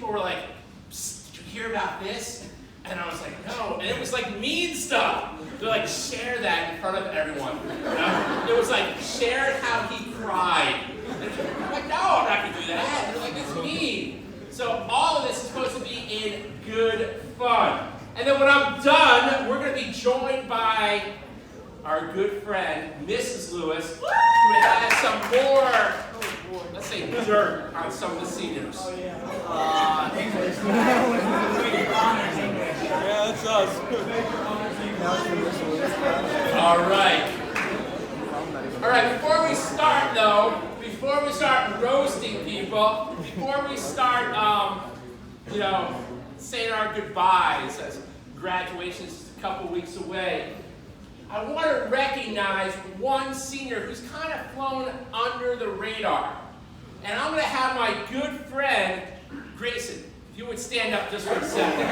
people were like, "Psst, did you hear about this?" And I was like, "No." And it was like mean stuff. They're like, "Share that in front of everyone." You know? It was like, "Share how he cried." And I'm like, "No, I'm not going to do that." They're like, "It's mean." So all of this is supposed to be in good fun. And then when I'm done, we're going to be joined by our good friend, Mrs. Lewis, who has some more, let's say, dirt on some of the seniors. Oh, yeah. English. Yeah, that's us. All right. All right, before we start, though, before we start roasting people, before we start, saying our goodbyes, as graduation is a couple weeks away, I want to recognize one senior who's kind of flown under the radar. And I'm going to have my good friend, Grayson, if you would stand up just for a second.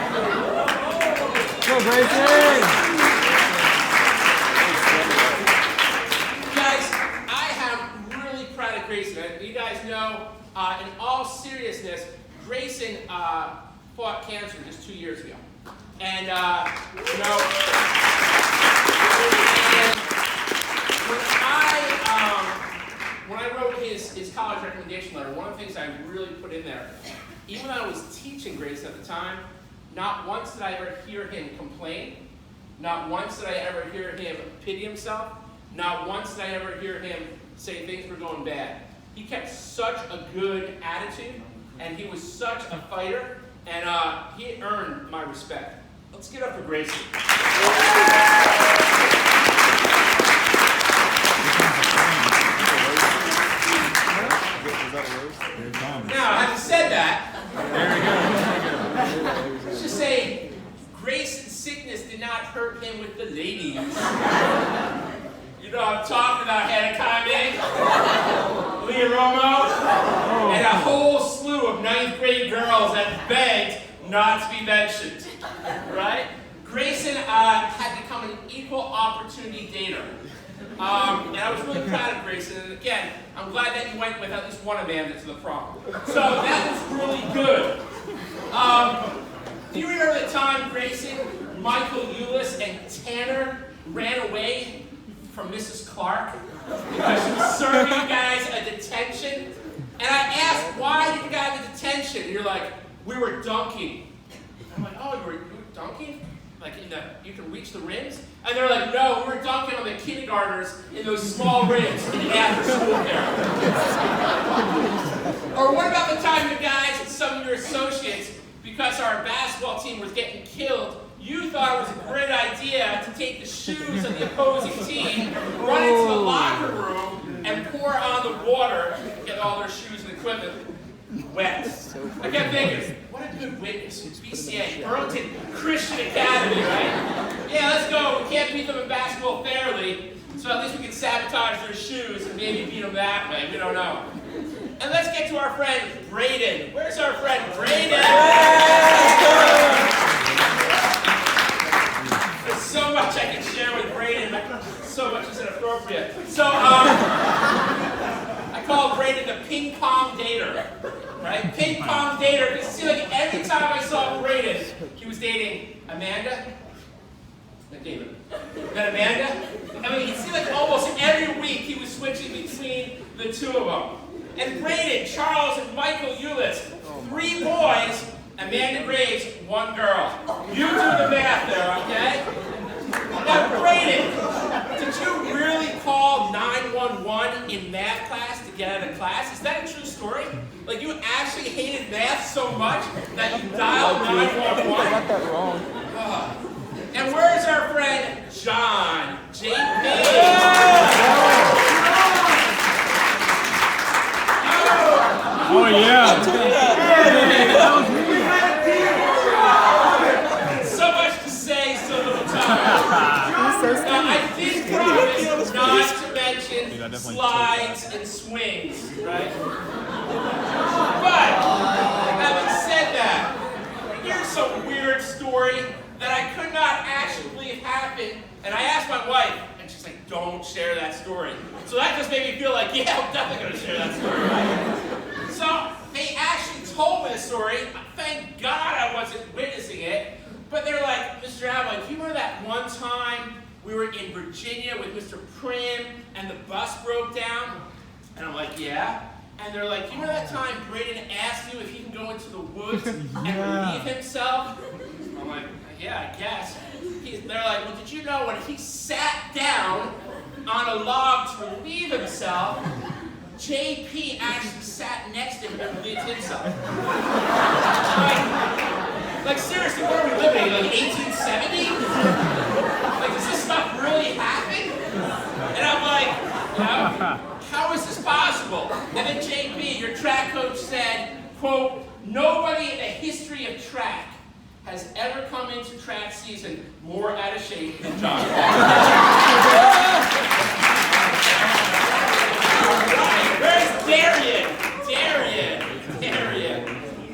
Go, Grayson! Guys, I am really proud of Grayson. You guys know, in all seriousness, Grayson fought cancer just 2 years ago. And, when I wrote his college recommendation letter, one of the things I really put in there, even though I was teaching Grayson at the time, not once did I ever hear him complain. Not once did I ever hear him pity himself. Not once did I ever hear him say things were going bad. He kept such a good attitude, and he was such a fighter, and he earned my respect. Let's get up for Grayson. Now, having said that, let's just say Grayson's sickness did not hurt him with the ladies. You know what I'm talking about, Hannah Kame, Leah Romo, and a whole slew of 9th grade girls that begged not to be mentioned, right? Grayson had become an equal opportunity dater. And I was really proud of Grayson, and again, I'm glad that you went with at least one Amanda to the prom. So that was really good. Do you remember the time Grayson, Michael Eulis, and Tanner ran away from Mrs. Clark because she was serving you guys a detention? And I asked, why did you guys have a detention? And you're like, we were dunking. I'm like, oh, you were dunking? Like you can reach the rims? And they're like, no, we were dunking on the kindergartners in those small rims in the after school era. Or what about the time you guys and some of your associates, because our basketball team was getting killed, you thought it was a great idea to take the shoes of the opposing team, run into the locker room, and pour on the water, get all their shoes and equipment wet. I kept thinking, what a good witness. BCA, Burlington Christian Academy, right? Yeah, let's go. We can't beat them in basketball fairly, so at least we can sabotage their shoes and maybe beat them that way. We don't know. And let's get to our friend, Braden. Where's our friend, Braden? There's so much I can share with Braden, but so much is inappropriate. So, I call Braden the ping pong dater, right? Ping pong dater, because it seemed like every time I saw Braden, he was dating Amanda, then David, then Amanda. I mean, it seemed like almost every week he was switching between the two of them. And Braden, Charles, and Michael Eulis, 3 boys, Amanda Graves, 1 girl. You do the math there, okay? Now, Braden, did you really call 911 in math class to get out of class? Is that a true story? Like, you actually hated math so much that you dialed 911? I got that wrong. And where's our friend, John? JP? Oh, yeah. So much to say, so little time. Now, I did promise not to mention slides and swings, right? But, having said that, here's some weird story that I could not actually believe happened, and I asked my wife, and she's like, don't share that story. So that just made me feel like, yeah, I'm definitely going to share that story, right? So, they actually told me the story. Thank God I wasn't witnessing it. But they're like, Mr. Allen, do you remember that one time we were in Virginia with Mr. Prim and the bus broke down? And I'm like, yeah. And they're like, you remember that time Braden asked you if he can go into the woods and relieve himself? I'm like, yeah, I guess. They're like, well, did you know when he sat down on a log to relieve himself, JP actually sat next to him and relieved himself? Like seriously, where are we living? Like 1870? Like, does this stuff really happen? And I'm like, how is this possible? And then JP, your track coach, said, quote, nobody in the history of track has ever come into track season more out of shape than John. Right, where's Darian?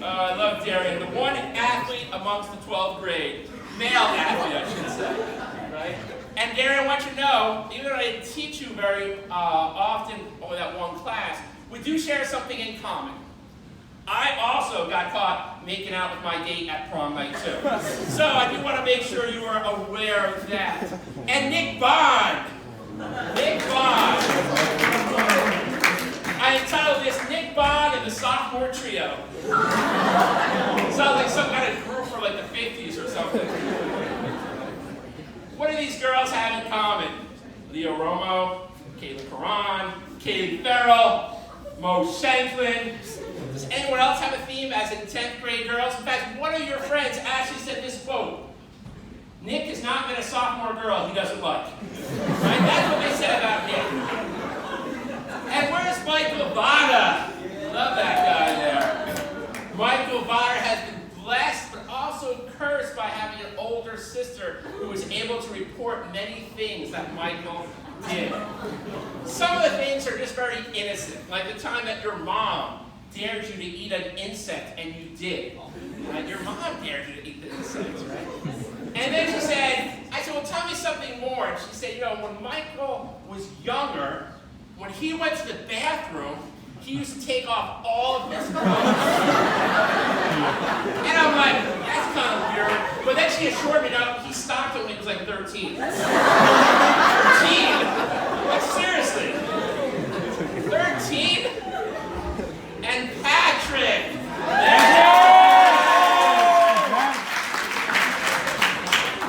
I love Darian, the one athlete amongst the 12th grade. Male athlete, I should say. Right? And Darian, I want you to know, even though I didn't teach you very often over that one class, we do share something in common. I also got caught making out with my date at prom night too. So I do want to make sure you are aware of that. And Nick Bond. I entitled this Nick Bond and the Sophomore Trio. Sounds like some kind of group for like the 50s or something. What do these girls have in common? Leo Romo, Caitlin Caron, Kaylee Farrell, Mo Shanklin. Does anyone else have a theme as in 10th grade girls? In fact, one of your friends actually said this quote, Nick has not met a sophomore girl he doesn't like. Right? That's what they said about Nick. And where's Michael Vada? Love that guy there. Michael Vada has been blessed, but also cursed by having an older sister who was able to report many things that Michael did. Some of the things are just very innocent, like the time that your mom dared you to eat an insect and you did. Right? Your mom dared you to eat the insects, right? And then she said, I said, well, tell me something more. And she said, you know, when Michael was younger, when he went to the bathroom, he used to take off all of his clothes. And I'm like, that's kind of weird. But then she assured me, no, he stopped it when he was like 13. 13? Like, seriously? 13? And Patrick!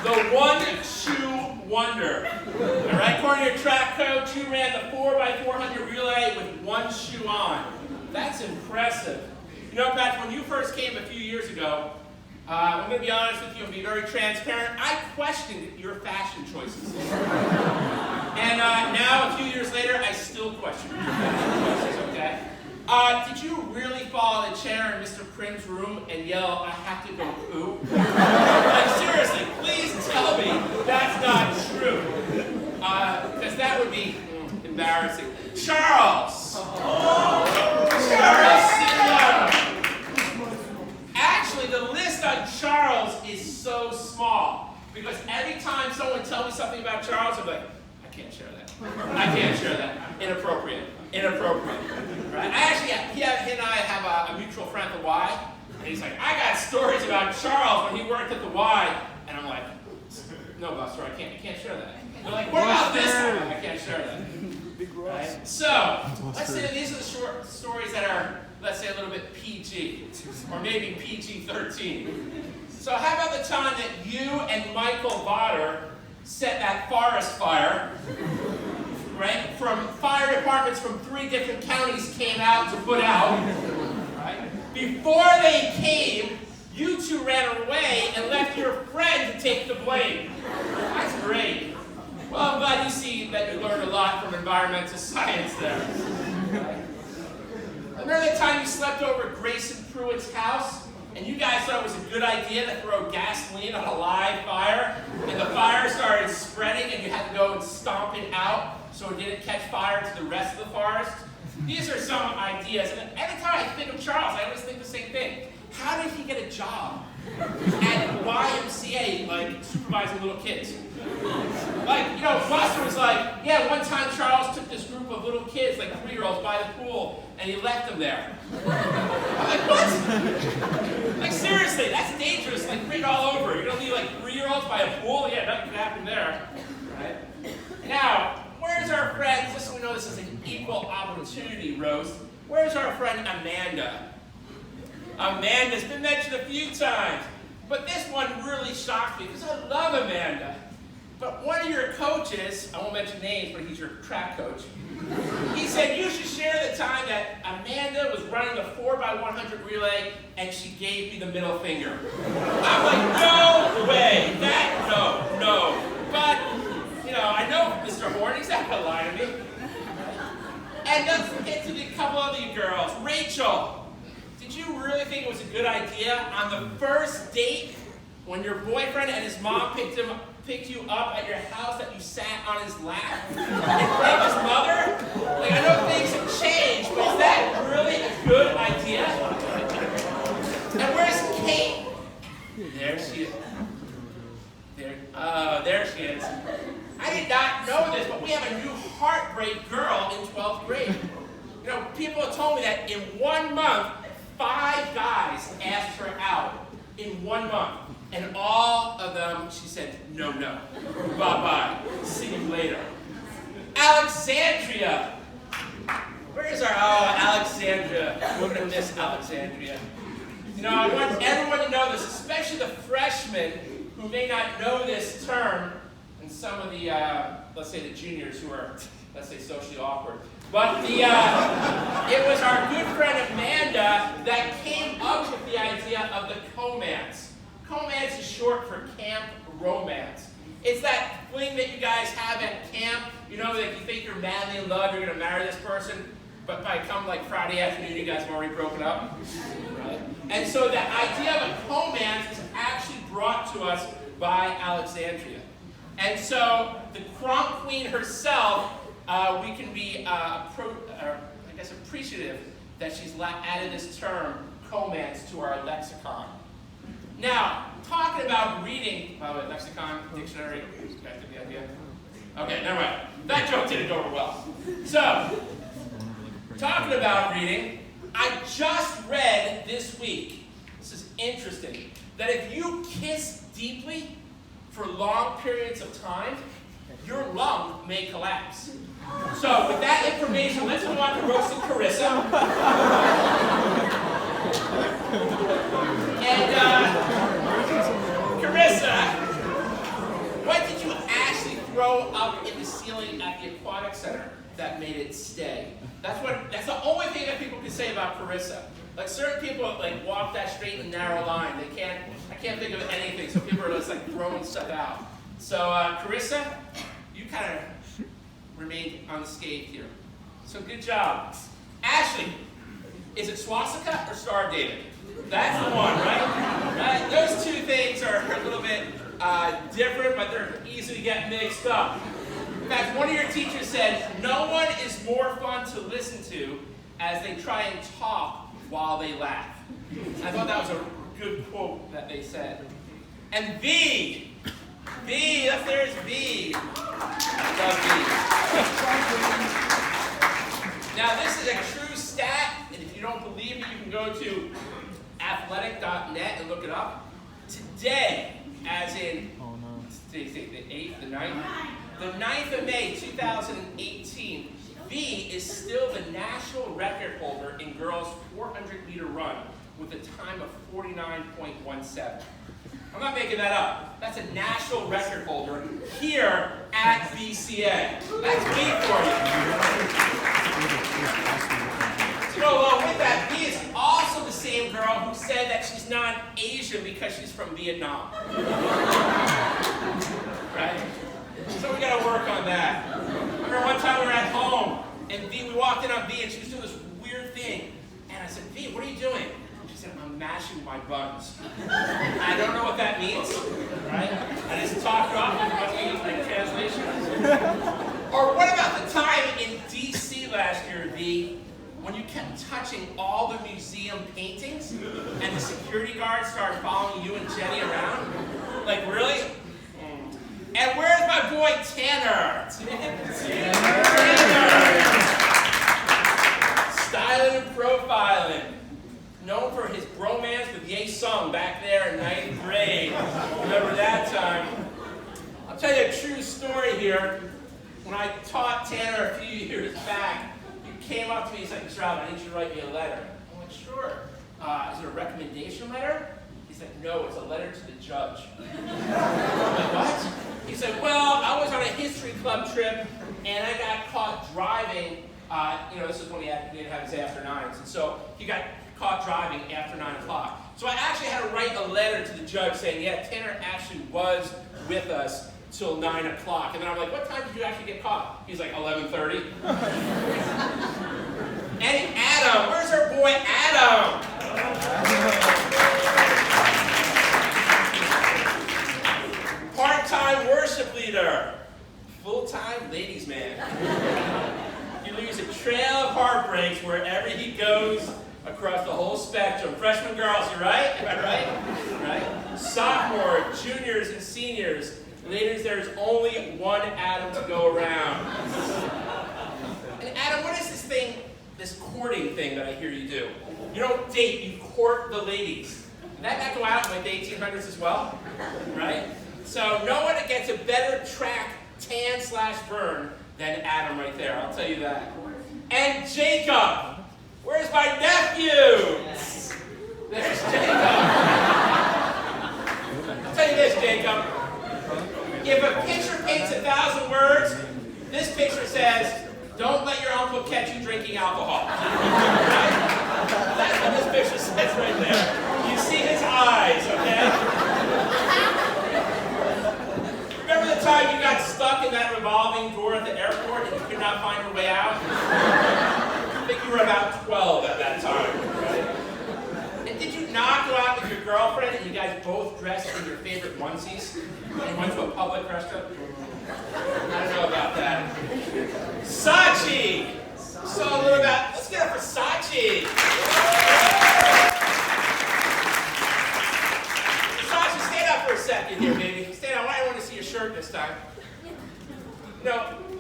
The one-shoe wonder. All right, according to your track coach, you ran the 4x400 relay with one shoe on. That's impressive. You know, Patrick, when you first came a few years ago, I'm going to be honest with you and be very transparent. I questioned your fashion choices. And now, a few years later, I still question your fashion choices, okay? Did you really fall in a chair in Mr. Prim's room and yell, I have to go poo? Like, seriously, please tell me that's not true. Because that would be embarrassing. Charles! Charles Senior! Actually, the list on Charles is so small. Because every time someone tells me something about Charles, I'm like, I can't share that. I can't share that. Inappropriate. Right? He and I have a mutual friend at the Y, and he's like, I got stories about Charles when he worked at the Y, and I'm like, no, Buster, I can't share that. They're like, what about this one? I can't share that. Right? So, let's say these are the short stories that are, let's say, a little bit PG, or maybe PG-13. So how about the time that you and Michael Vodder set that forest fire? Right? From fire departments from 3 different counties came out to put out. Right? Before they came, you two ran away and left your friend to take the blame. That's great. Well, I'm glad you see that you learned a lot from environmental science there. Right? Remember the time you slept over at Grayson Pruitt's house? And you guys thought it was a good idea to throw gasoline on a live fire? And the fire started spreading and you had to go and stomp it out so it didn't catch fire to the rest of the forest? These are some ideas. And every time I think of Charles, I always think the same thing. How did he get a job at YMCA, like, supervising little kids? Like, you know, Buster was like, yeah, one time Charles took this group of little kids, like 3-year-olds, by the pool, and he left them there. I'm like, what? Like, seriously, that's dangerous. Like, read all over. You're gonna leave like 3-year-olds by a pool? Yeah, nothing can happen there. Right? Now, where's our friend, just so we know this is an equal opportunity roast, where's our friend Amanda? Amanda's been mentioned a few times, but this one really shocked me because I love Amanda. But one of your coaches, I won't mention names, but he's your track coach, he said you should share the time that Amanda was running the 4x100 relay and she gave me the middle finger. I'm like, no way, no. But, you know, I know Mr. Horn, he's not gonna lie to me. And let's get to the couple of you girls. Rachel. Did you really think it was a good idea on the first date when your boyfriend and his mom picked you up at your house that you sat on his lap and played his mother? Like, I know things have changed, but is that really a good idea? And where's Kate? There she is. There she is. I did not know this, but we have a new heartbreak girl in 12th grade. You know, people have told me that in 1 month, 5 guys asked her out in 1 month. And all of them, she said, no. Bye-bye. See you later. Alexandria. Where is Alexandria? We're going to miss Alexandria. You know, I want everyone to know this, especially the freshmen who may not know this term, and some of the, let's say the juniors who are, let's say, socially awkward. But it was our good friend Amanda that came up with the idea of the comance. Comance is short for camp romance. It's that fling that you guys have at camp. You know, like you think you're madly in love, you're going to marry this person, but by come like Friday afternoon, you guys have already broken up. Right? And so the idea of a comance is actually brought to us by Alexandria. And so the prom queen herself, we can be, appreciative that she's added this term, comance, to our lexicon. Now, talking about reading, lexicon, dictionary, you guys get the idea? Okay, never mind. That joke didn't go over well. So, talking about reading, I just read this week, this is interesting, that if you kiss deeply for long periods of time, your lung may collapse. So, with that information, let's move on to roasting Carissa. And, Carissa, what did you actually throw up in the ceiling at the aquatic center that made it stay? That's the only thing that people can say about Carissa. Like, certain people like walk that straight and narrow line. I can't think of anything, so people are just like throwing stuff out. So, Carissa, you kind of remained unscathed here. So good job. Ashley, is it swastika or Star of David? That's the one, right? Those two things are a little bit different, but they're easy to get mixed up. In fact, one of your teachers said, no one is more fun to listen to as they try and talk while they laugh. I thought that was a good quote that they said. And V, there's V. I love V. Now, this is a true stat, and if you don't believe me, you can go to athletic.net and look it up. Today, as in, the 8th, the 9th? The 9th of May, 2018, V is still the national record holder in girls' 400-meter run with a time of 49.17. I'm not making that up. That's a national record holder here at BCA. That's me for you. To go along with that, V is also the same girl who said that she's not Asian because she's from Vietnam. Right? So we gotta work on that. I remember one time we were at home, and V, we walked in on V, and she was doing this weird thing. And I said, V, what are you doing? She said, I'm mashing my buns. I don't know what that means, right? I just talked off and must be like translation. Or what about the time in DC last year, V, when you kept touching all the museum paintings and the security guards started following you and Jenny around? Like, really? And where's my boy Tanner? Tanner! styling and profiling. Known for his bromance with Ye Sung back there in 9th grade. Remember that time? I'll tell you a true story here. When I taught Tanner a few years back, he came up to me, he's like, Mr. Alvin, I need you to write me a letter. I'm like, sure. Is it a recommendation letter? He's like, no, it's a letter to the judge. I'm like, what? He said, well, I was on a history club trip, and I got caught driving. This is when he didn't have his after nines, and so he got caught driving after 9 o'clock. So I actually had to write a letter to the judge saying, yeah, Tanner actually was with us till 9 o'clock. And then I'm like, what time did you actually get caught? He's like, 11:30. And Adam, where's our boy Adam? Part-time worship leader. Full-time ladies man. He leaves a trail of heartbreaks wherever he goes across the whole spectrum. Freshman girls, you right? Am I right? Right? Sophomore, juniors, and seniors. Ladies, there's only one Adam to go around. And Adam, what is this thing, this courting thing that I hear you do? You don't date, you court the ladies. Did that go out in like the 1800s as well? Right? So no one gets a better track, tan/burn than Adam right there, I'll tell you that. And Jacob. Where's my nephew? There's Jacob. I'll tell you this, Jacob. If a picture paints 1,000 words, this picture says, don't let your uncle catch you drinking alcohol. Right? That's what this picture says right there. You see his eyes, okay? Remember the time you got stuck in that revolving door at the airport and you could not find your way out? I think you were about 12 at that time, right? And did you not go out with your girlfriend and you guys both dressed in your favorite onesies and went to a public restaurant? I don't know about that. Sachi! So a little about, let's get up for Sachi! Sachi, stand up for a second here, baby. Stand up, I want to see your shirt this time.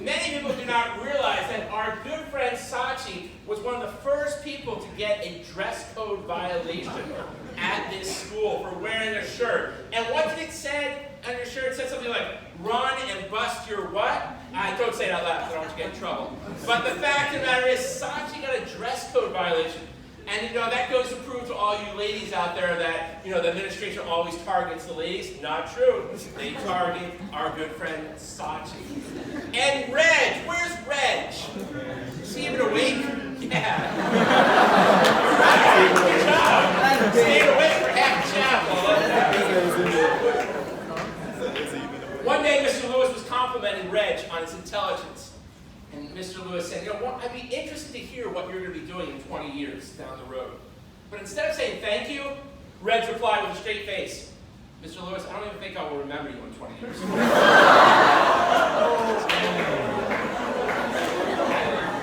Many people do not realize that our good friend Sachi was one of the first people to get a dress code violation at this school for wearing a shirt. And what did it say on your shirt? It said something like, run and bust your what? I don't say it out loud, so I don't want you to get in trouble. But the fact of the matter is, Sachi got a dress code violation. And that goes to prove to all you ladies out there that, the administration always targets the ladies. Not true. They target our good friend Sachi. And Reg, where's Reg? Is he even awake? Yeah. Right. Good job. Staying awake for half chapel. One day, Mr. Lewis was complimenting Reg on his intelligence. And Mr. Lewis said, I'd be interested to hear what you're going to be doing in 20 years down the road. But instead of saying thank you, Reg replied with a straight face, Mr. Lewis, I don't even think I will remember you in 20 years.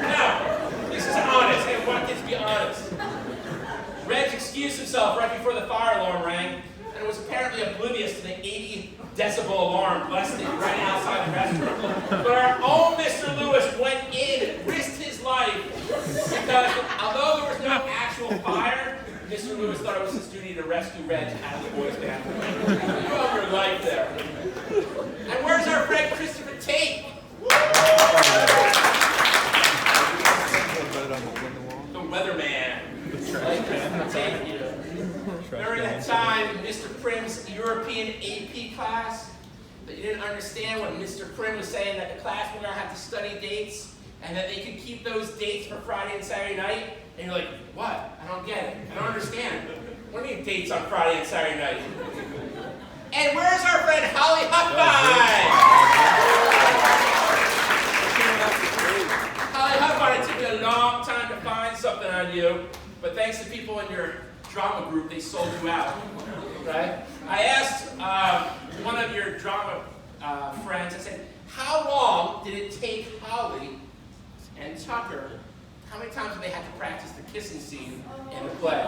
Now, this is honest, and one gets to be honest. Reg excused himself right before the fire alarm rang, and was apparently oblivious to the 80 decibel alarm blasting right outside the restaurant. But our own Mr. Lewis went in, risked his life, because although there was no actual fire, Mr. Lewis thought it was his duty to rescue Reg out of the boys' bathroom. You owe your life there. And where's our friend Christopher Tate? The weatherman. Like Christopher Tate here. During that time, Mr. Prim's European AP class, that you didn't understand when Mr. Prim was saying that the class were going to have to study dates and that they could keep those dates for Friday and Saturday night. And you're like, what? I don't get it. I don't understand. What do you mean dates on Friday and Saturday night? And where's our friend Holly Huffine? Holly Huffine, it took me a long time to find something on you, but thanks to people in your drama group, they sold you out, right? I asked one of your drama friends, I said, how long did it take Holly and Tucker, how many times did they have to practice the kissing scene in the play?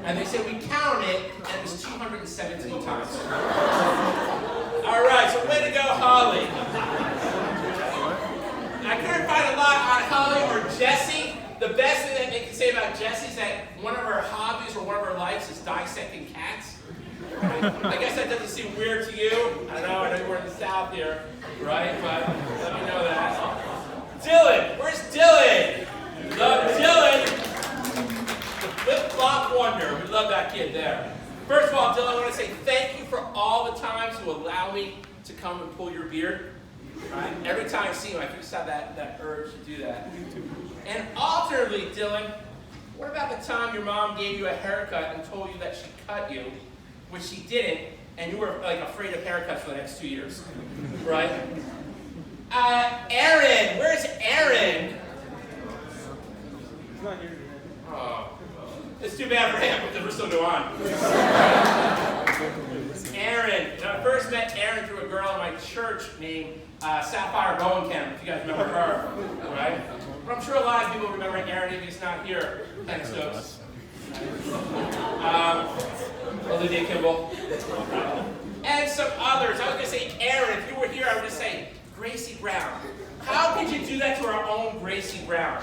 And they said, we counted it, and it was 217 times. All right, so way to go, Holly. I couldn't find a lot on Holly or Jesse, the best thing that they can say about Jessie is that one of her hobbies or one of her likes is dissecting cats. Right? I guess that doesn't seem weird to you. I know we're in the South here, right? But let me know that. Dylan, where's Dylan? Love Dylan, the flip-flop wonder. We love that kid there. First of all, Dylan, I want to say thank you for all the times you allow me to come and pull your beard. Right? Every time I see you, I just have that urge to do that. And alternately, Dylan, what about the time your mom gave you a haircut and told you that she cut you, which she didn't, and you were like afraid of haircuts for the next 2 years, right? Aaron, where's Aaron? He's not here today. Oh, it's too bad for him because we're still going on. Aaron, I first met Aaron through a girl in my church named Sapphire Bowenkamp, if you guys remember her, right? But I'm sure a lot of people remember Aaron if he's not here. Thanks, Stokes. Olivia Kimball. And some others. I was going to say, Aaron, if you were here, I would just say, Gracie Brown. How could you do that to our own Gracie Brown?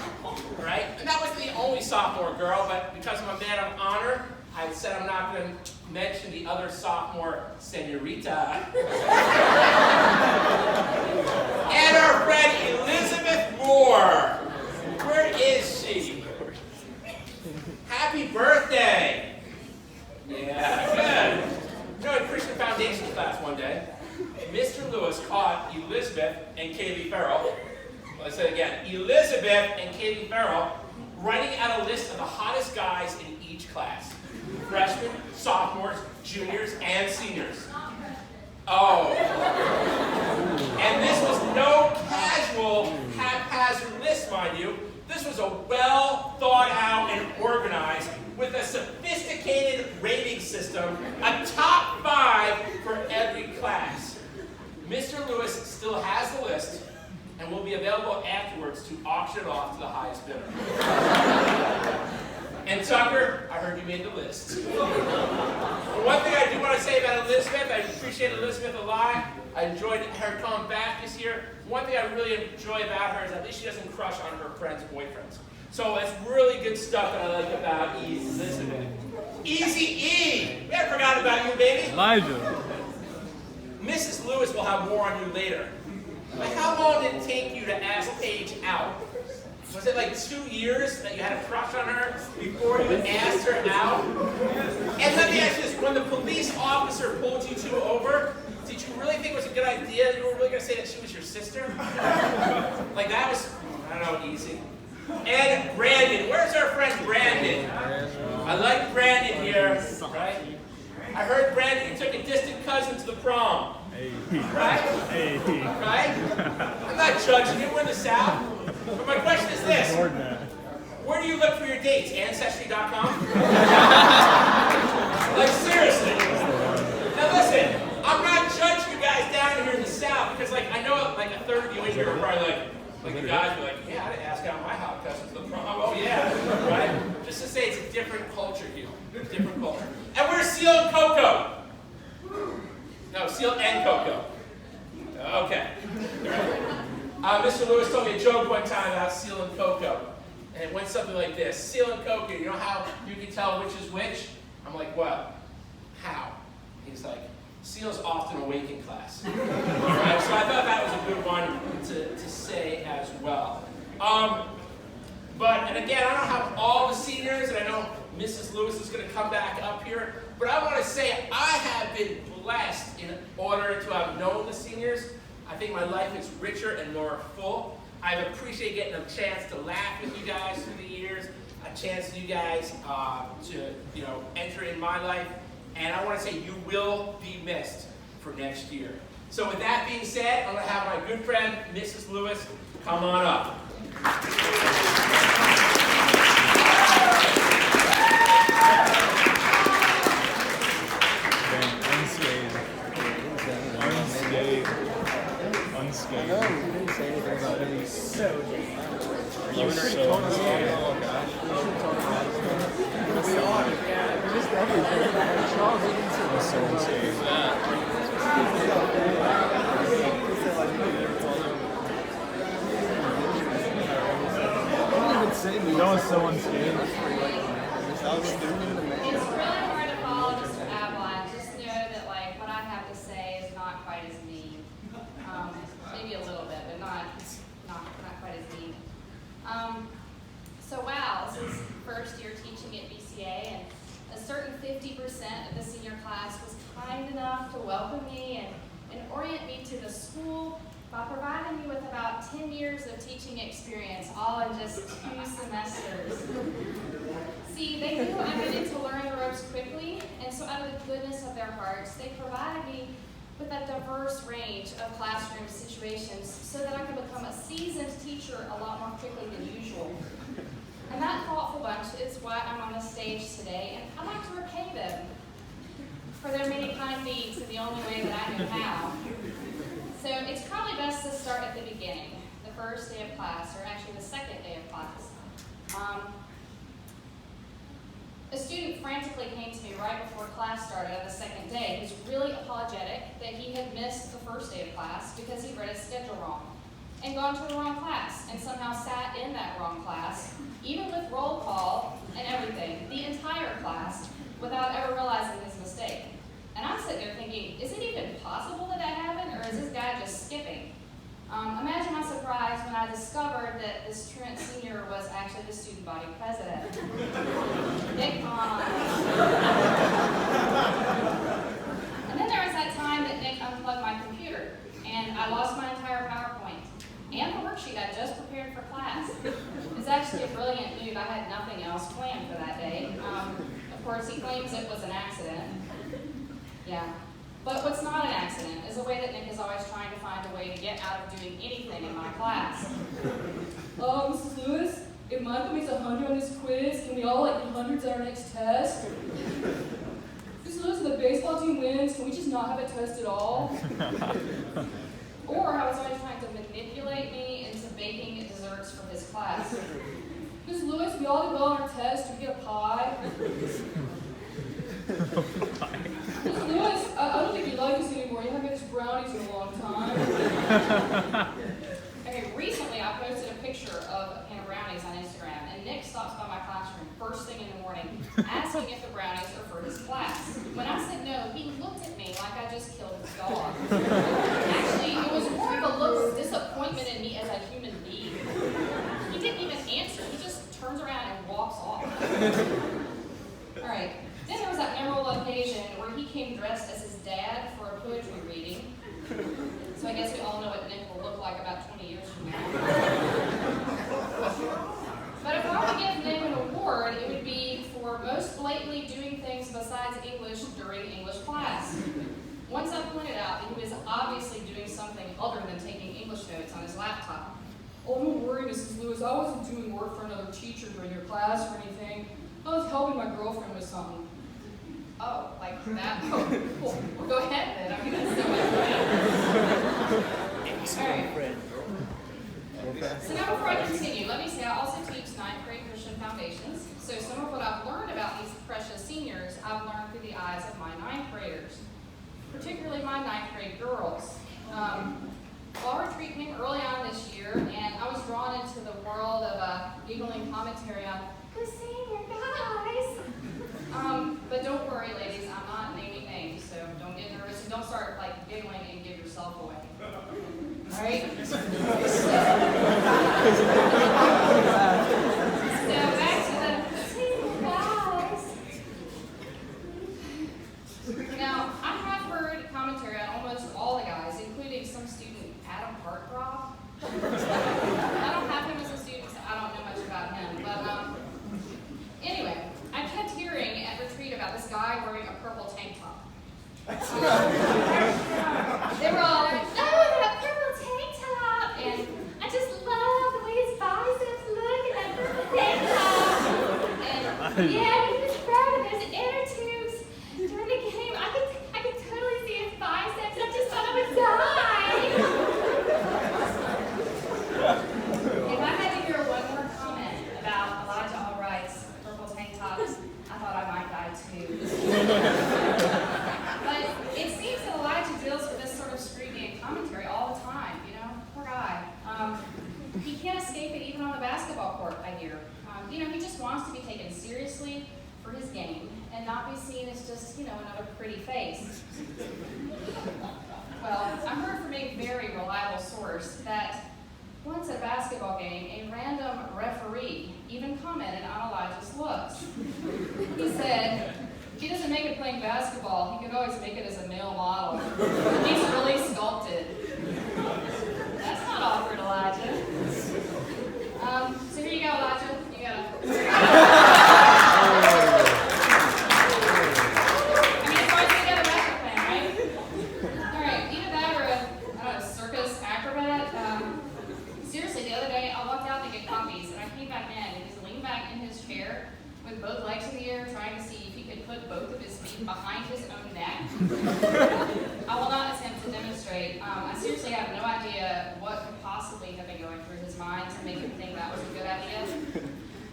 Right? And that wasn't the only sophomore girl, but because I'm a man of honor, I said I'm not going to mention the other sophomore senorita. And our friend Elizabeth Moore. Where is she? Happy birthday! Yeah, good. You know, in Christian Foundation class one day, Mr. Lewis caught Elizabeth and Kaylee Farrell. Let's say it again. Elizabeth and Kaylee Farrell writing out a list of the hottest guys in each class. Freshmen, sophomores, juniors, and seniors. Oh. And this was no casual, haphazard list, mind you. This was a well thought out and organized with a sophisticated rating system, a top 5 for every class. Mr. Lewis still has the list and will be available afterwards to auction it off to the highest bidder. And Tucker, I heard you made the list. One thing I do want to say about Elizabeth, I appreciate Elizabeth a lot. I enjoyed her coming back this year. One thing I really enjoy about her is at least she doesn't crush on her friends' boyfriends. So that's really good stuff that I like about Elizabeth. Easy E! We haven't forgotten about you, baby. Elijah. Mrs. Lewis will have more on you later. Like, how long did it take you to ask Paige out? Was it like 2 years that you had a crush on her before you asked her out? And let me ask you this, when the police officer pulled you two over, did you really think it was a good idea? You were really going to say that she was your sister? Like that was, I don't know, easy. And Brandon, where's our friend Brandon? I like Brandon here, right? I heard Brandon, you took a distant cousin to the prom. Right? Right? I'm not judging you, we're in the South. But my question is this. Where do you look for your dates? Ancestry.com? Like seriously. Now listen, I'm not judging you guys down here in the South because like I know like a third of you in here are probably like the guys be like, yeah, I didn't ask out my hot cousins to the prom. Oh yeah, right? Just to say it's a different culture here. Different culture. And we're Seal and Coco. No, Seal and Coco. Okay. Mr. Lewis told me a joke one time about Seal and Coco. And it went something like this. Seal and Coco, you know how you can tell which is which? I'm like, what? How? He's like, Seal's often awake in class. All right, so I thought that was a good one to say as well. And again, I don't have all the seniors, and I know Mrs. Lewis is going to come back up here, but I want to say I have been blessed in order to have known the seniors. I think my life is richer and more full. I've appreciated getting a chance to laugh with you guys through the years, a chance for you guys to enter in my life, and I want to say you will be missed for next year. So with that being said, I'm going to have my good friend, Mrs. Lewis, come on up. Unscathed. You didn't say anything about it. So you were so unscathed. Oh gosh. We are. Yeah, just everything. Charles, you didn't say so unscathed. No one so unscathed. It's really hard to follow Mr. Avalon. Just know that like what I have to say is not quite as mean. Maybe a little bit, but not quite as mean. So wow, this is first year teaching at BCA, and a certain 50% of the senior class was kind enough to welcome me and orient me to the school by providing me with about 10 years of teaching experience, all in just 2 semesters. See, they knew I needed to learn the ropes quickly, and so out of the goodness of their hearts, they provided me with a diverse range of classroom situations so that I could become a seasoned teacher a lot more quickly than usual. And that thoughtful bunch is why I'm on the stage today, and I'd like to repay them for their many kind deeds in the only way that I know how. So it's probably best to start at the beginning, the first day of class, or actually the second day of class. A student frantically came to me right before class started on the second day. He was really apologetic that he had missed the first day of class because he read his schedule wrong and gone to the wrong class and somehow sat in that wrong class, even with roll call and everything, the entire class, without ever realizing his mistake. And I'm sitting there thinking, is it even possible that that happened, or is this guy just skipping? Imagine my surprise when I discovered that this truant senior was actually the student body president. Nick on. And then there was that time that Nick unplugged my computer, and I lost my entire PowerPoint and the worksheet I just prepared for class. It was actually a brilliant move. I had nothing else planned for that day. Of course, he claims it was an accident. Yeah. But what's not an accident is the way that Nick is always trying to find a way to get out of doing anything in my class. Mrs. Lewis, if Michael makes 100 on this quiz, can we all get hundreds at our next test? Mrs. Lewis, if the baseball team wins, can we just not have a test at all? Or I was always trying to manipulate me into baking desserts for his class. Mrs. Lewis, we all did well on our test, do we get a pie? Mrs. Lewis, I don't think you like us anymore. You haven't made us brownies in a long time. Okay, recently I posted a picture of a pan of brownies on Instagram, and Nick stops by my classroom first thing in the morning, asking if the brownies are for his class. When I said no, he looked at me like I just killed his dog. Actually, it was more of a look of disappointment in me as a human being. He didn't even answer. He just turns around and walks off. All right. Then there was that memorable occasion where he came dressed as his dad for a poetry reading. So I guess we all know what Nick will look like about 20 years from now. But if I were to give Nick an award, it would be for most blatantly doing things besides English during English class. Once I pointed out that he was obviously doing something other than taking English notes on his laptop. Oh, don't worry, Mrs. Lewis, I wasn't doing work for another teacher during your class or anything. I was helping my girlfriend with something. Oh, like that? Oh, cool. Well, go ahead then. I mean, that's so much fun. All right. So now before I continue, let me say I also teach 9th grade Christian foundations. So some of what I've learned about these precious seniors, I've learned through the eyes of my 9th graders, particularly my 9th grade girls. Fall retreat came early on this year, and I was drawn into the world of giggling commentary on the senior guys. But don't worry, ladies, I'm not naming names, so don't get nervous and don't start like giggling and give yourself away. All right? So back to the senior guys. Now, I have heard commentary on almost all the guys, including some student Adam Hartcroft. I don't have him as a student, so I don't know much about him. But anyway, I kept hearing at retreat about this guy wearing a purple tank top. They were all like, oh, that purple tank top! And I just love the way his biceps look in that purple tank top. And yeah, he was proud of his inner tubes during the game. I could totally see his biceps. I just thought I would die. If I had to hear one more comment about Elijah Albright's purple tank tops, I thought I might die too. But it seems that Elijah deals with this sort of scrutiny and commentary all the time, you know? Poor guy. He can't escape it even on the basketball court, I hear. You know, he face. Well, I heard from a very reliable source that once at a basketball game, a random referee even commented on Elijah's looks. He said, he doesn't make it playing basketball, he could always make it as a male model. He's really sculpted. That's not awkward, Elijah. So here you go, Elijah. You gotta. I mean, it's hard to get a backup plan, right? Alright, either that or a circus acrobat. Seriously, the other day I walked out to get copies and I came back in and he's leaning back in his chair with both legs in the air trying to see if he could put both of his feet behind his own neck. I will not attempt to demonstrate. I seriously have no idea what could possibly have been going through his mind to make him think that was a good idea.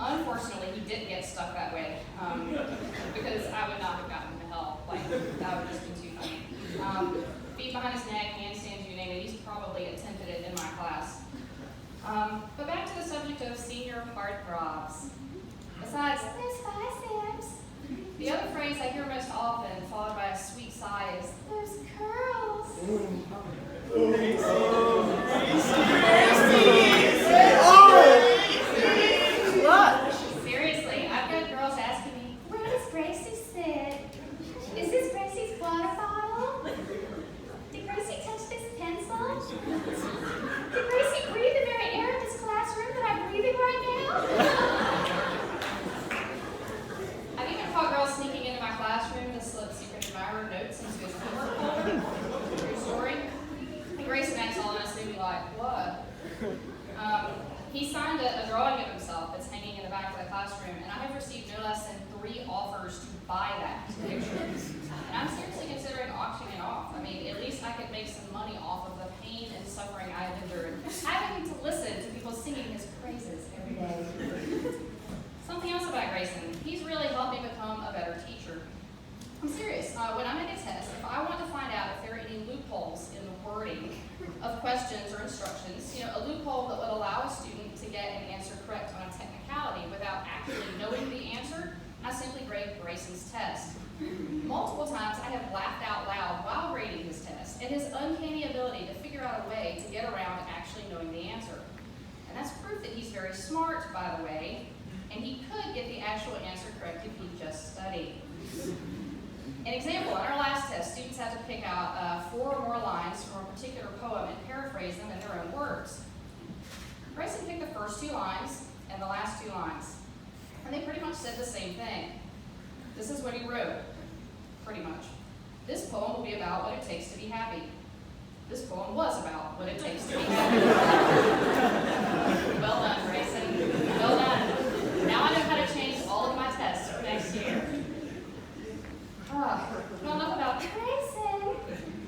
Unfortunately, he didn't get stuck that way because I would not have gotten the help. Like, that would just be too funny. Feet behind his neck, handstands, you name it. He's probably attempted it in my class. But back to the subject of senior heartthrobs. Besides, those biceps, the other phrase I hear most often, followed by a sweet sigh, is those curls. Seriously, I've got girls asking me, where does Gracie sit? Is this Gracie's water bottle? Did Gracie touch this pencil? Did Gracie breathe the very air of this classroom that I'm breathing right now? I've even caught girls sneaking into my classroom to slip secret admirer notes into his homework folder. True story. And Grace and I all honestly be like, what? He signed a drawing of himself that's hanging in the back of the classroom, and I have received no less than 3 offers to buy that picture. And I'm seriously considering auctioning it off. I mean, at least I could make some money off of the pain and suffering I have endured, having to listen to people singing his praises every day. Something else about Grayson, he's really helped me become a better teacher. I'm serious. When I make a test, if I want to find out if there are any loopholes in the wording of questions or instructions, a loophole that would allow a student to get an answer correct on a technicality without actually knowing the answer, I simply grade Grayson's test. Multiple times I have laughed out loud while grading his test at his uncanny ability to figure out a way to get around actually knowing the answer. And that's proof that he's very smart, by the way, and he could get the actual answer correct if he just studied. An example, on our last test, students had to pick out 4 or more lines from a particular poem and paraphrase them in their own words. Grayson picked the first 2 lines and the last 2 lines, and they pretty much said the same thing. This is what he wrote, pretty much. This poem will be about what it takes to be happy. This poem was about what it takes to be happy. Well done, Grayson. Well done. Now I know how to change all of my tests for next year. Well, enough about Grayson.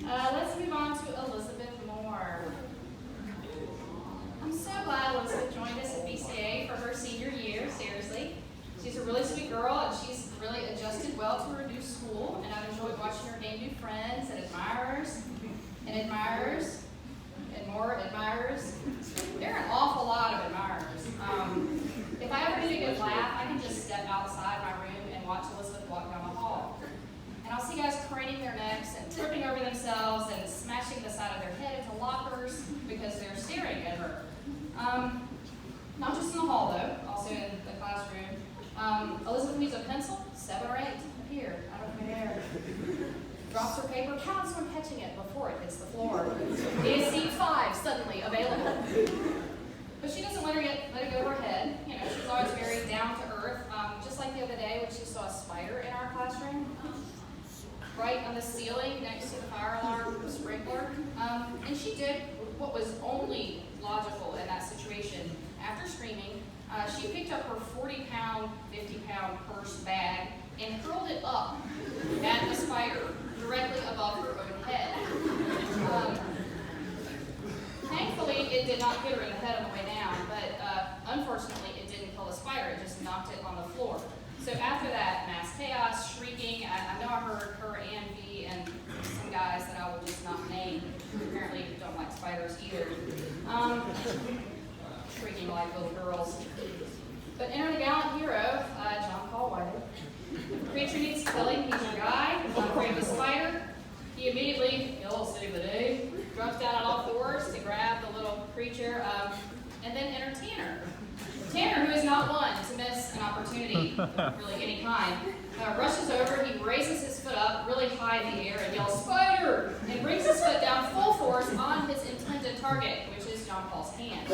Let's move on to Elizabeth Moore. I'm so glad Elizabeth joined us at BCA for her senior year, seriously. She's a really sweet girl, and she's really adjusted well to her new school, and I've enjoyed watching her gain new friends and admirers, and more admirers. There are an awful lot of admirers. If I ever need a good laugh, I can just step outside my room and watch Elizabeth walk down the hall. And I'll see guys craning their necks and tripping over themselves and smashing the side of their head into lockers because they're staring at her. Not just in the hall, though, also in the classroom. Elizabeth needs a pencil, 7 or 8, up here, out of midair. Drops her paper, counts when catching it before it hits the floor. Is seat 5 suddenly available? But she doesn't let it go to her head. She's always very down to earth. Just like the other day when she saw a spider in our classroom, right on the ceiling next to the fire alarm sprinkler. And she did what was only logical in that situation. After screaming, she picked up her 40-pound, 50-pound purse bag and hurled it up at the spider directly above her own head. Thankfully, it did not hit her in the head on the way down, but unfortunately, it didn't kill the spider. It just knocked it on the floor. So after that, mass chaos, shrieking. I know I heard her and V and some guys that I will just not name, who apparently don't like spiders either, shrieking like little girls. But enter the gallant hero, John Paul White. Creature needs killing, he's your guy. He's not afraid of the spider. He immediately, he'll save the day, drops down on all fours to grab the little creature, and then enter Tanner. Tanner, who is not one to miss an opportunity, really any kind, rushes over, he raises his foot up really high in the air and yells, "Spider!" and brings his foot down full force on his intended target, which is John Paul's hand.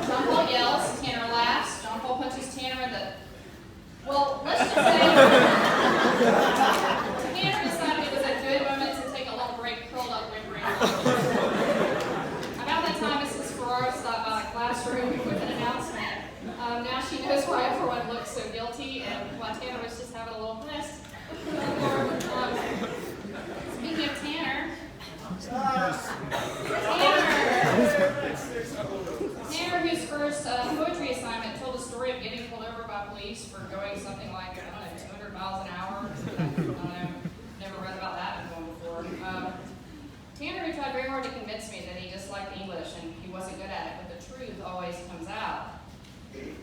John Paul yells, Tanner laughs, John Paul punches Tanner in the... Well, let's just say Tanner decided it was a good moment to take a little break, curled up, whimpering. About that time, Mrs. Ferraro stopped by the classroom with an announcement. Now she knows why everyone looks so guilty and why Tanner was just having a little blast. Speaking of Tanner, Tanner, whose first poetry assignment told the story of getting pulled over by police for going something like, I don't know, 200 miles an hour. I don't know, never read about that one before. Tanner, who tried very hard to convince me that he disliked English and he wasn't good at it, but the truth always comes out.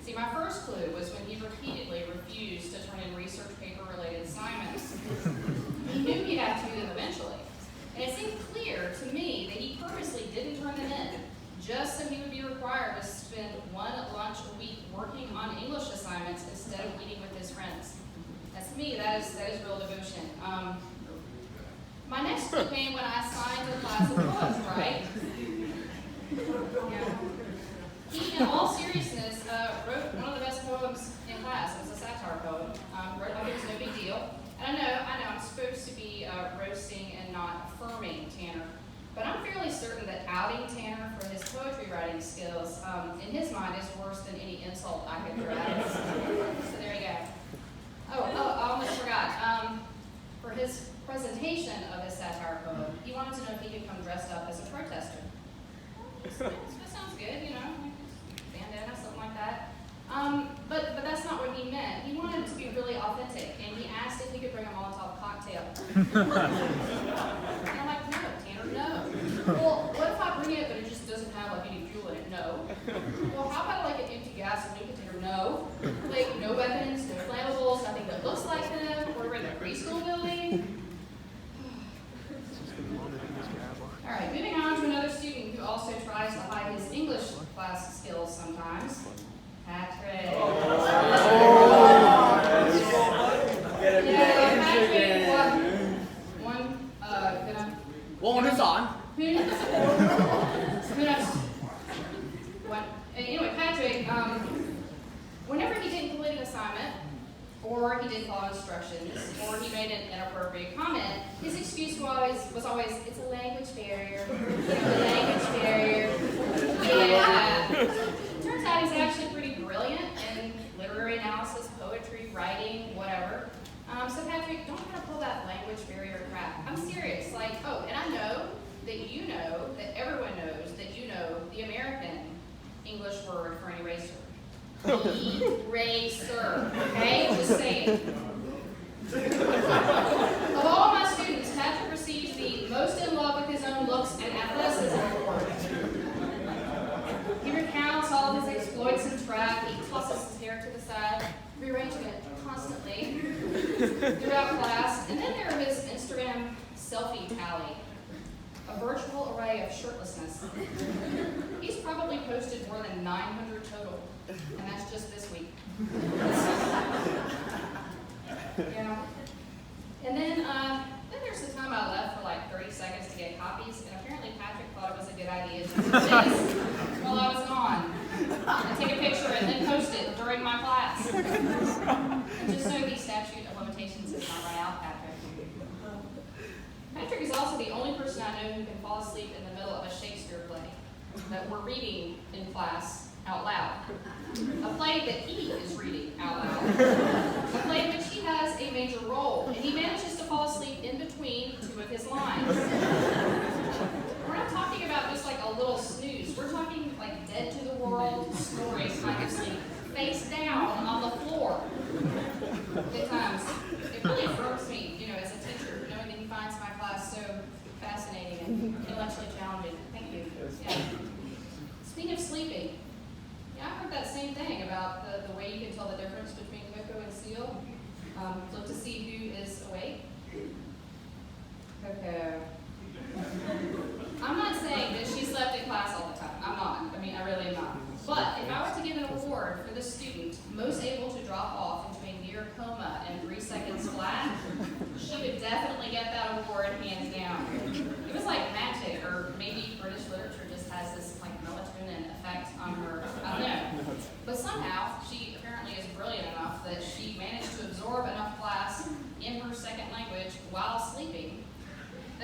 See, my first clue was when he repeatedly refused to turn in research paper-related assignments. He knew he'd have to do them eventually. And it seemed clear to me that he purposely didn't turn them in, just so he would be required to spend one lunch a week working on English assignments instead of eating with his friends. That's me, that is real devotion. My next clue came when I assigned a class of poets, right? Yeah. He, in all seriousness, wrote one of the best poems in class. It was a satire poem. Wrote like it was no big deal. And I know, I'm supposed to be roasting and not affirming Tanner, but I'm fairly certain that outing Tanner for his poetry writing skills, in his mind, is worse than any insult I could throw at him. So there you go. Oh, I almost forgot. For his presentation of his satire poem, he wanted to know if he could come dressed up as a protester. That sounds good, you know, bandana, something like that. But that's not what he meant. He wanted it to be really authentic, and he asked if he could bring a Molotov cocktail. And I'm like, no, Tanner, no. Well, what if I bring it, but it just doesn't have like any fuel in it? No. Well, how about like an empty gas and new container? No. Like no weapons, no flammables, nothing that looks like them. We're in a preschool building. All right, moving on to another student who also tries to hide his English class skills sometimes. Patrick. One is on. Who knows? What? Anyway, Patrick, whenever he didn't complete an assignment, or he didn't follow instructions, or he made an inappropriate comment, his excuse was always, it's a language barrier. A language barrier. Yeah. Turns out he's actually pretty brilliant in literary analysis, poetry, writing, whatever. So Patrick, don't try to pull that language barrier crap. I'm serious. Like, oh, and I know that you know, that everyone knows that you know the American English word for an eraser. Eraser. Okay? Just saying. Of all my students, Patrick receives the most in love with his own looks and athleticism award. He recounts all of his exploits in track. He tosses his hair to the side, rearranging it constantly throughout class. And then there are his Instagram selfie tally. A virtual array of shirtlessness. He's probably posted more than 900 total, and that's just this week. Yeah. And then there's the time I left for like 30 seconds to get copies, and apparently Patrick thought it was a good idea to do this while I was gone. And take a picture and then post it during my class. And just so the statute of limitations has not run out, Patrick. Patrick is also the only person I know who can fall asleep in the middle of a Shakespeare play that we're reading in class out loud. A play that he is reading out loud. A play in which he has a major role, and he manages to fall asleep in between two of his lines. We're not talking about just like a little snooze. We're talking like dead to the world, snoring kind of sleep, face down on the floor. At times. It really affirms me, you know, as a teacher, knowing that he finds my class so fascinating and intellectually challenging. Thank you. Yeah. Speaking of sleeping, yeah, I heard that same thing about the way you can tell the difference between Coco and Seal. Look to see who is awake.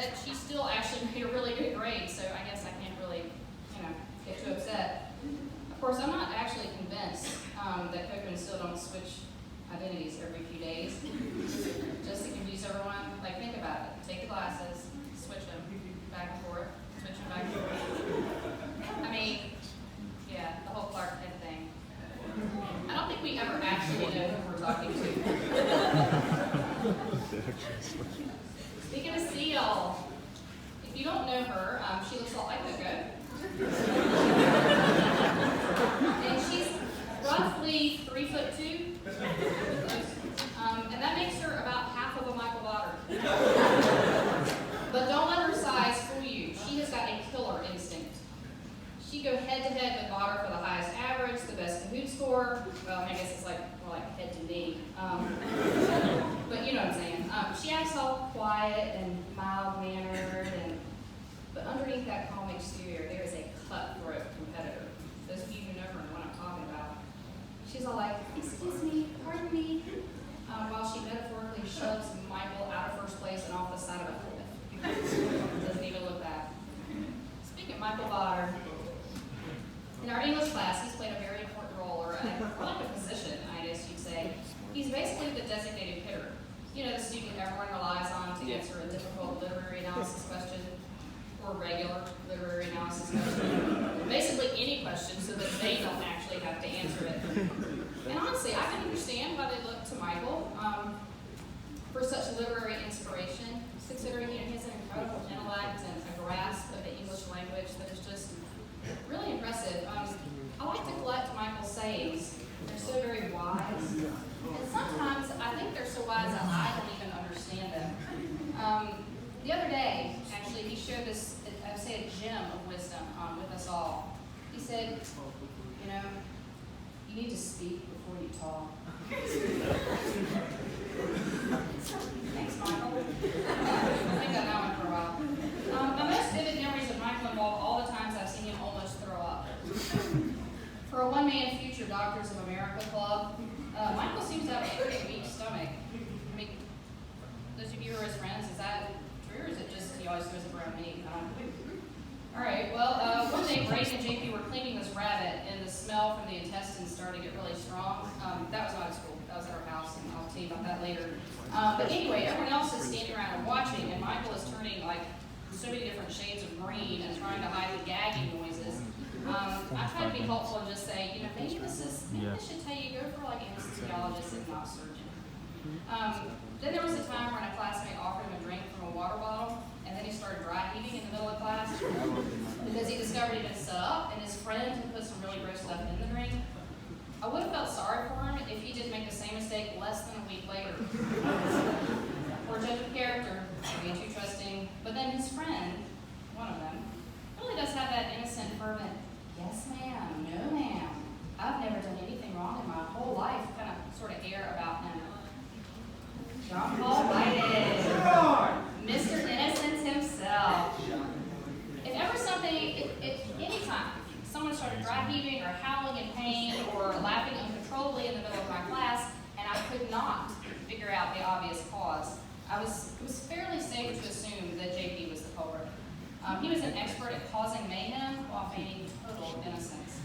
that she still actually made a really good grade, so I guess I can't really, get too upset. Of course, I'm not actually convinced that Coco and Still don't switch identities every few days, just to confuse everyone. Like, think about it. Take the glasses, switch them back and forth, switch them back and forth. I mean, yeah, the whole Clark Kent thing. I don't think we ever actually know who we're talking to. Speaking of Seal, if you don't know her, she looks a lot like Coco. And she's roughly 3'2", and that makes her about half of a Michael Botter. But don't let her size fool you. She has got a killer instinct. She go head-to-head with Botter for the highest average, the best Kahoot score. Well, I guess it's more like head to knee. But you know what I'm saying. She acts all quiet and mild-mannered, but underneath that calm exterior, there is a cutthroat competitor. Those of you who know her know what I'm talking about. She's all like, "Excuse me, pardon me," while she metaphorically shoves Michael out of first place and off the side of a cliff. Doesn't even look bad. Speaking of Michael Botter, in our English class, he's played a very important role, or like a position, I guess you'd say. He's basically the designated hitter. The student everyone relies on to answer a difficult literary analysis question, or regular literary analysis question. Basically any question so that they don't actually have to answer it. And honestly, I can understand why they look to Michael for such literary inspiration, considering he has an incredible intellect and a grasp of the English language that is just really impressive. I like to collect Michael's sayings. They're so very wise. And sometimes I think they're so wise that I don't even understand them. The other day, actually, he shared this, I would say, a gem of wisdom with us all. He said, you need to speak before you talk. Thanks, Michael. I think I know him for a while. My most vivid memories of Michael involve all the times I've seen him almost throw up. For a one-man Future Doctors of America club, Michael seems to have a pretty weak stomach. I mean, those of you who are his friends, is that true, or is it just he always throws up around me? All right, well, one day Brayden and JP were cleaning this rabbit, and the smell from the intestines started to get really strong. That was not at school. That was at our house, and I'll tell you about that later. But anyway, everyone else is standing around and watching, and Michael is turning like so many different shades of green and trying to hide the gagging noises. I try to be helpful and just say, maybe this should tell you, go for like anesthesiologist and not surgeon. Then there was a time when a classmate offered him a drink from a water bottle, and then he started dry heaving in the middle of class because he discovered he'd been set up, and his friend had put some really gross stuff in the drink. I would have felt sorry for him if he did make the same mistake less than a week later. Poor judge of character, being too trusting. But then his friend, one of them, really does have that innocent, fervent, "Yes, ma'am, no, ma'am. I've never done anything wrong in my whole life," kind of sort of air about him. John Paul Whited, Mr. Innocence himself. Anytime someone started dry heaving or howling in pain or laughing uncontrollably in the middle of my class, and I could not figure out the obvious cause, it was fairly safe to assume that JP was the culprit. He was an expert at causing mayhem while feigning total innocence.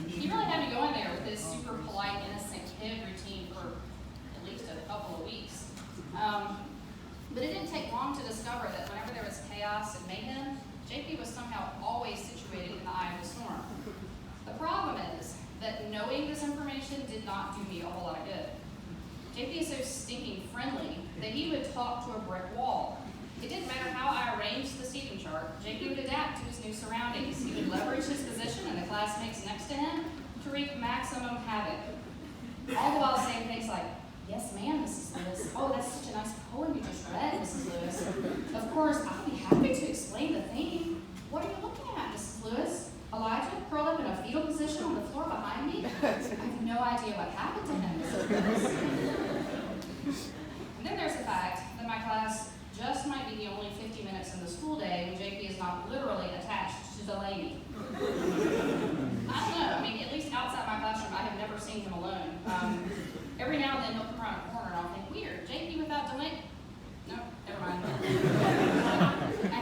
He really had me going there with his super polite, innocent kid routine for at least a couple of weeks. But it didn't take long to discover that whenever there was chaos and mayhem, JP was somehow always situated in the eye of the storm. The problem is that knowing this information did not do me a whole lot of good. JP is so stinking friendly that he would talk to a brick wall. It didn't matter how I arranged the seating chart, JP would adapt to his new surroundings. He would leverage his position and the classmates next to him to wreak maximum havoc. All the while saying things like, "Yes, ma'am, Mrs. Lewis. Oh, that's such a nice poem you just read, Mrs. Lewis. Of course, I'll be happy to explain the theme. What are you looking at, Mrs. Lewis? Elijah curled up in a fetal position on the floor behind me? I have no idea what happened to him, Mrs. Lewis." And then there's the fact that my class just might be the only 50 minutes in the school day when JP is not literally attached to Delaney. I don't know. I mean, at least outside my classroom, I have never seen him alone. Every now and then he'll come around a corner and I'll think, weird, JP without Delaney? No, never mind. I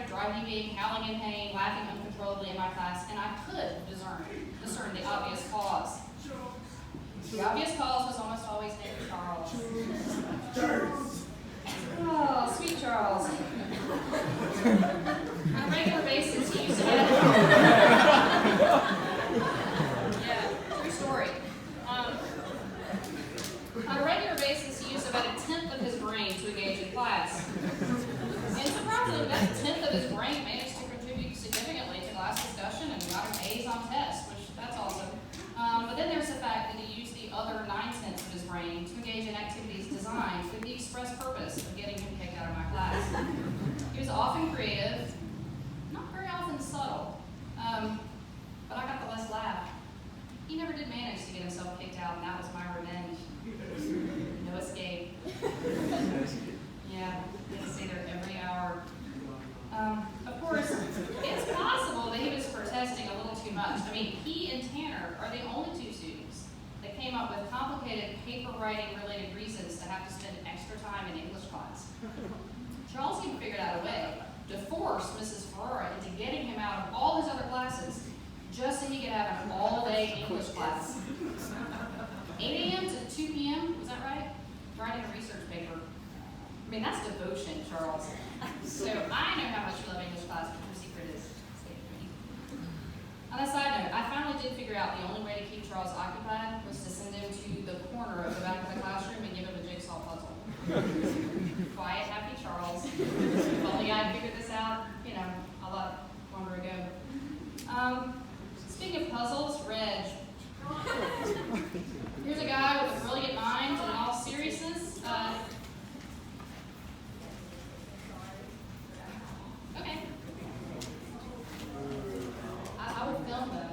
dry heaving, howling in pain, laughing uncontrollably in my class, and I could discern the obvious cause. The obvious cause was almost always named Charles. Oh, sweet Charles. On a regular basis, he used to have... Yeah, true story. On a regular basis, he used about 1/10 of his brain to engage in class. And surprisingly, about 1/10 of his brain managed to contribute significantly to class discussion and got an A's on tests, which that's awesome. But then there's the fact that he used the other 9/10 of his brain to engage in activities designed with the express purpose of getting him kicked out of my class. He was often creative, not very often subtle, but I got the less laugh. He never did manage to get himself kicked out, and that was my revenge. No escape. Yeah, he had to stay there every hour. Of course, it's possible that he was protesting a little too much. I mean, he and Tanner are the only two students that came up with complicated paper writing related reasons to have to spend extra time in English class. Charles even figured out a way to force Mrs. Ferrara into getting him out of all his other classes just so he could have an all-day English class. 8 a.m. to 2 p.m., was that right? Writing a research paper. I mean, that's devotion, Charles. So I know how much you love English class, but your secret is safe for me. On a side note, I finally did figure out the only way to keep Charles occupied was to send him to the corner of the back of the classroom and give him a jigsaw puzzle. Quiet, happy Charles. If only I had figured this out, a lot longer ago. Speaking of puzzles, Reg. Here's a guy with a brilliant mind, and in all seriousness, okay. I will film them.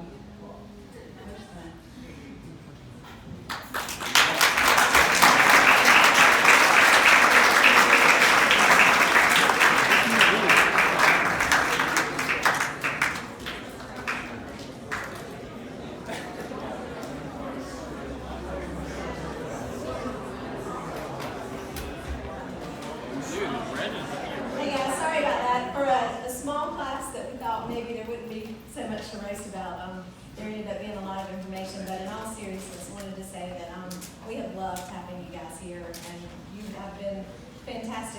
Hey guys, sorry about that. For a small class that we thought maybe there wouldn't be so much to roast about, there ended up being a lot of information. But in all seriousness, wanted to say that we have loved having you guys here, and you have been fantastic.